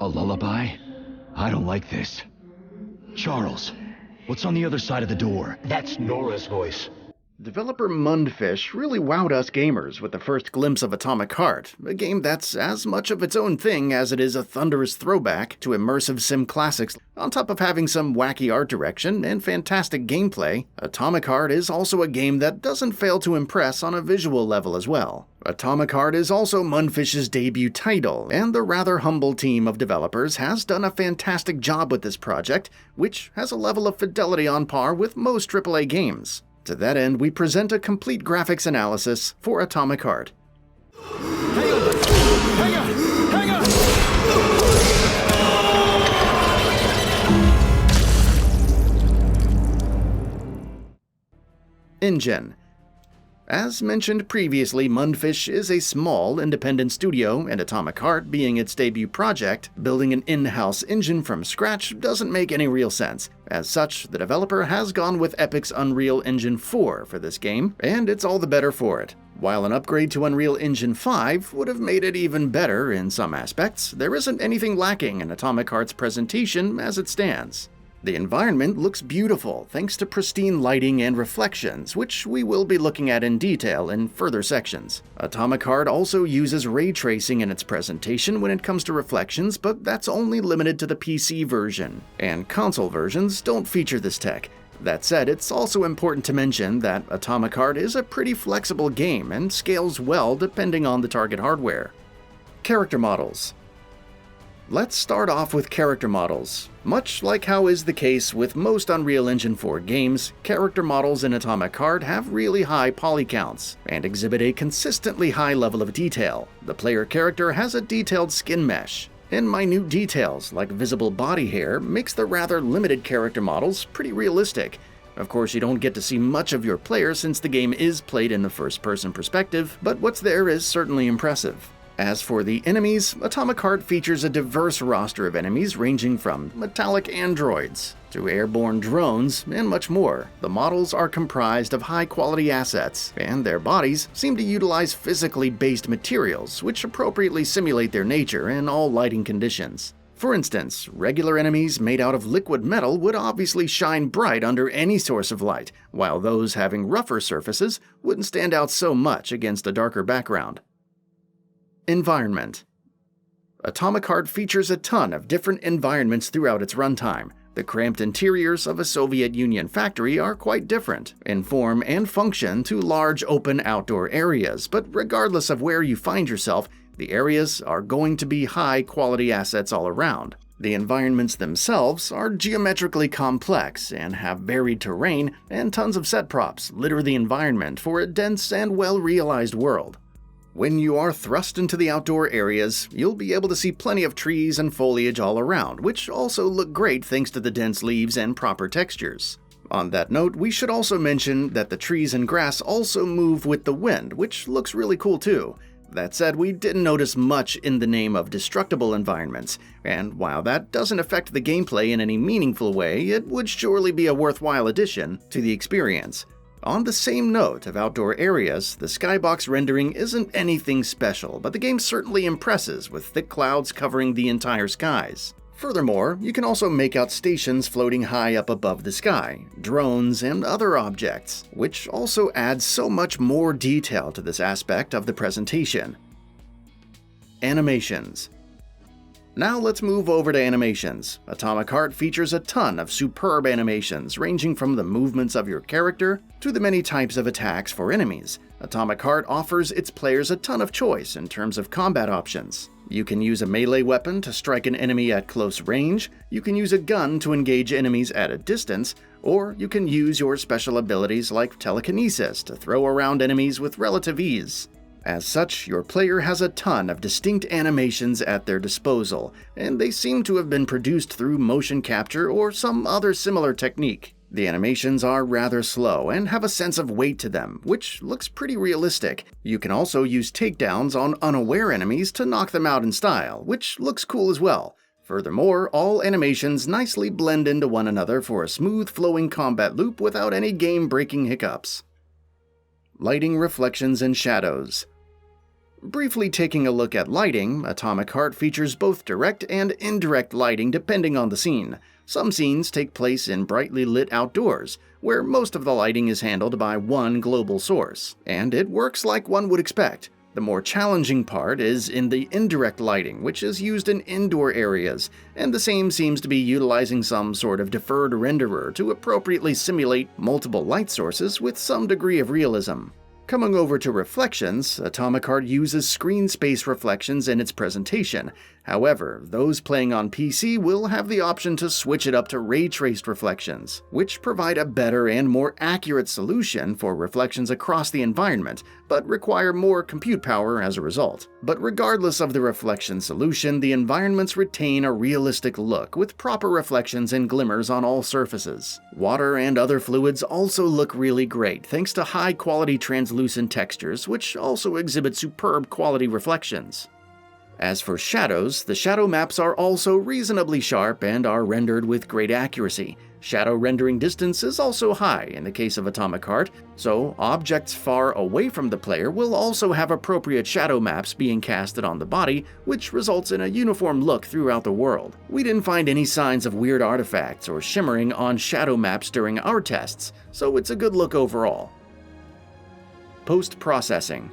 lullaby? I don't like this. Charles, what's on the other side of the door? That's Nora's voice. Developer Mundfish really wowed us gamers with the first glimpse of Atomic Heart, a game that's as much of its own thing as it is a thunderous throwback to immersive sim classics. On top of having some wacky art direction and fantastic gameplay, Atomic Heart is also a game that doesn't fail to impress on a visual level as well. Atomic Heart is also Mundfish's debut title, and the rather humble team of developers has done a fantastic job with this project, which has a level of fidelity on par with most AAA games. To that end, we present a complete graphics analysis for Atomic Heart. Hang on! Hang on! Hang on! Engine. As mentioned previously, Mundfish is a small, independent studio, and Atomic Heart being its debut project, building an in-house engine from scratch doesn't make any real sense. As such, the developer has gone with Epic's Unreal Engine 4 for this game, and it's all the better for it. While an upgrade to Unreal Engine 5 would have made it even better in some aspects, there isn't anything lacking in Atomic Heart's presentation as it stands. The environment looks beautiful thanks to pristine lighting and reflections, which we will be looking at in detail in further sections. Atomic Heart also uses ray tracing in its presentation when it comes to reflections, but that's only limited to the PC version, and console versions don't feature this tech. That said, it's also important to mention that Atomic Heart is a pretty flexible game and scales well depending on the target hardware. Character models. Let's start off with character models. Much like how is the case with most Unreal Engine 4 games, character models in Atomic Heart have really high poly counts and exhibit a consistently high level of detail. The player character has a detailed skin mesh, and minute details like visible body hair makes the rather limited character models pretty realistic. Of course, you don't get to see much of your player since the game is played in the first-person perspective, but what's there is certainly impressive. As for the enemies, Atomic Heart features a diverse roster of enemies ranging from metallic androids to airborne drones and much more. The models are comprised of high-quality assets, and their bodies seem to utilize physically based materials which appropriately simulate their nature in all lighting conditions. For instance, regular enemies made out of liquid metal would obviously shine bright under any source of light, while those having rougher surfaces wouldn't stand out so much against a darker background. Environment. Atomic Heart features a ton of different environments throughout its runtime. The cramped interiors of a Soviet Union factory are quite different in form and function to large open outdoor areas, but regardless of where you find yourself, the areas are going to be high-quality assets all around. The environments themselves are geometrically complex and have varied terrain, and tons of set props litter the environment for a dense and well-realized world. When you are thrust into the outdoor areas, you'll be able to see plenty of trees and foliage all around, which also look great thanks to the dense leaves and proper textures. On that note, we should also mention that the trees and grass also move with the wind, which looks really cool too. That said, we didn't notice much in the name of destructible environments, and while that doesn't affect the gameplay in any meaningful way, it would surely be a worthwhile addition to the experience. On the same note of outdoor areas, the skybox rendering isn't anything special, but the game certainly impresses with thick clouds covering the entire skies. Furthermore, you can also make out stations floating high up above the sky, drones, and other objects, which also adds so much more detail to this aspect of the presentation. Animations. Now let's move over to animations. Atomic Heart features a ton of superb animations, ranging from the movements of your character to the many types of attacks for enemies. Atomic Heart offers its players a ton of choice in terms of combat options. You can use a melee weapon to strike an enemy at close range, you can use a gun to engage enemies at a distance, or you can use your special abilities like telekinesis to throw around enemies with relative ease. As such, your player has a ton of distinct animations at their disposal, and they seem to have been produced through motion capture or some other similar technique. The animations are rather slow and have a sense of weight to them, which looks pretty realistic. You can also use takedowns on unaware enemies to knock them out in style, which looks cool as well. Furthermore, all animations nicely blend into one another for a smooth flowing combat loop without any game-breaking hiccups. Lighting, reflections, and shadows. Briefly taking a look at lighting, Atomic Heart features both direct and indirect lighting depending on the scene. Some scenes take place in brightly lit outdoors, where most of the lighting is handled by one global source, and it works like one would expect. The more challenging part is in the indirect lighting, which is used in indoor areas, and the same seems to be utilizing some sort of deferred renderer to appropriately simulate multiple light sources with some degree of realism. Coming over to reflections, Atomic Heart uses screen space reflections in its presentation. However, those playing on PC will have the option to switch it up to ray-traced reflections, which provide a better and more accurate solution for reflections across the environment, but require more compute power as a result. But regardless of the reflection solution, the environments retain a realistic look with proper reflections and glimmers on all surfaces. Water and other fluids also look really great thanks to high-quality translucent textures, which also exhibit superb quality reflections. As for shadows, the shadow maps are also reasonably sharp and are rendered with great accuracy. Shadow rendering distance is also high in the case of Atomic Heart, so objects far away from the player will also have appropriate shadow maps being casted on the body, which results in a uniform look throughout the world. We didn't find any signs of weird artifacts or shimmering on shadow maps during our tests, so it's a good look overall. Post-processing.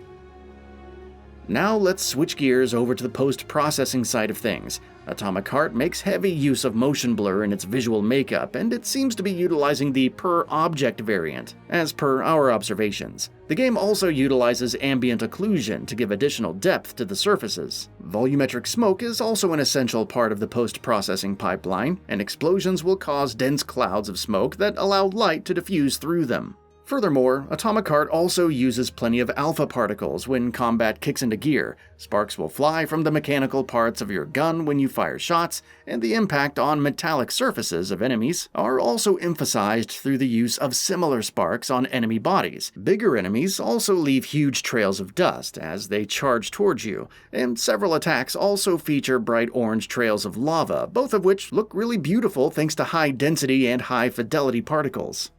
Now let's switch gears over to the post-processing side of things. Atomic Heart makes heavy use of motion blur in its visual makeup, and it seems to be utilizing the per-object variant, as per our observations. The game also utilizes ambient occlusion to give additional depth to the surfaces. Volumetric smoke is also an essential part of the post-processing pipeline, and explosions will cause dense clouds of smoke that allow light to diffuse through them. Furthermore, Atomic Heart also uses plenty of alpha particles when combat kicks into gear. Sparks will fly from the mechanical parts of your gun when you fire shots, and the impact on metallic surfaces of enemies are also emphasized through the use of similar sparks on enemy bodies. Bigger enemies also leave huge trails of dust as they charge towards you, and several attacks also feature bright orange trails of lava, both of which look really beautiful thanks to high density and high fidelity particles.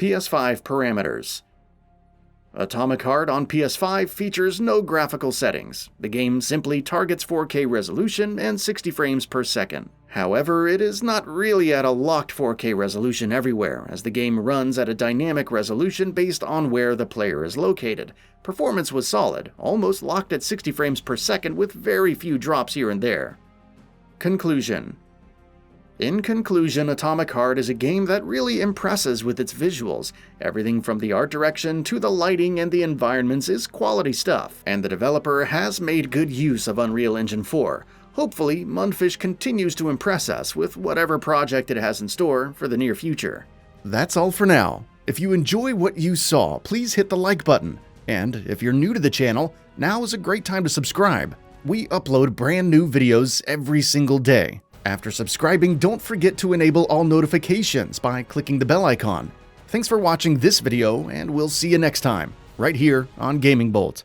PS5 parameters. Atomic Heart on PS5 features no graphical settings. The game simply targets 4K resolution and 60 frames per second. However, it is not really at a locked 4K resolution everywhere, as the game runs at a dynamic resolution based on where the player is located. Performance was solid, almost locked at 60 frames per second with very few drops here and there. Conclusion. In conclusion, Atomic Heart is a game that really impresses with its visuals. Everything from the art direction to the lighting and the environments is quality stuff, and the developer has made good use of Unreal Engine 4. Hopefully, Mundfish continues to impress us with whatever project it has in store for the near future. That's all for now. If you enjoy what you saw, please hit the like button. And if you're new to the channel, now is a great time to subscribe. We upload brand new videos every single day. After subscribing, don't forget to enable all notifications by clicking the bell icon. Thanks for watching this video, and we'll see you next time, right here on Gaming Bolt.